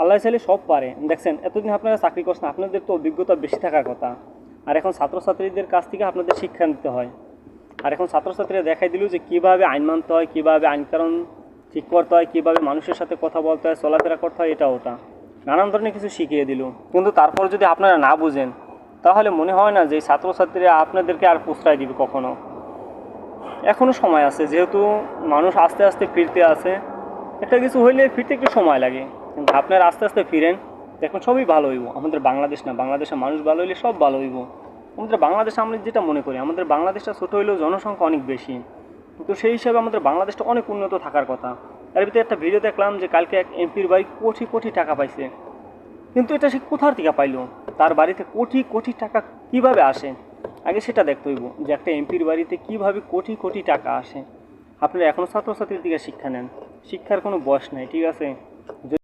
আল্লাহ চাইলে সব পারে। দেখছেন এতদিন আপনারা চাকরি করছেন, আপনাদের তো অভিজ্ঞতা বেশি থাকার কথা। আর এখন ছাত্রছাত্রীদের কাছ থেকে আপনাদের শিক্ষা নিতে হয়। আর এখন ছাত্রছাত্রীরা দেখাই দিল যে কীভাবে আইন মানতে হয়, কীভাবে আইনকানুন ঠিক করতে হয়, কীভাবে মানুষের সাথে কথা বলতে হয়, চলাফেরা করতে হয়, এটা ওটা নানান ধরনের কিছু শিখিয়ে দিল। কিন্তু তারপর যদি আপনারা না বুঝেন, তাহলে মনে হয় না যে ছাত্রছাত্রীরা আপনাদেরকে আর প্রশ্রয় দিবে কখনো। এখনও সময় আছে, যেহেতু মানুষ আস্তে আস্তে ফিরতে আছে। একটা কিছু হইলে ফিরতে একটু সময় লাগে, কিন্তু আপনারা আস্তে আস্তে ফিরেন, দেখুন সবই ভালো হইব। আমাদের বাংলাদেশ না, বাংলাদেশের মানুষ ভালো হইলে সব ভালো হইব। আমাদের বাংলাদেশে আমরা যেটা মনে করি, আমাদের বাংলাদেশটা ছোটো হইলেও জনসংখ্যা অনেক বেশি, কিন্তু সেই হিসাবে আমাদের বাংলাদেশটা অনেক উন্নত থাকার কথা। তার ভিতরে একটা ভিডিও দেখলাম যে কালকে এক এমপির বাড়ি কোটি কোটি টাকা পাইছে, কিন্তু এটা সে কোথার থেকে পাইলো? তার বাড়িতে কোটি কোটি টাকা কিভাবে আসে? আগে সেটা দেখতে হইব যে একটা এমপির বাড়িতে কিভাবে কোটি কোটি টাকা আসে। আপনারা এখনও ছাত্রছাত্রীর দিকে শিক্ষা নেন, শিক্ষার কোনো বয়স নাই, ঠিক আছে?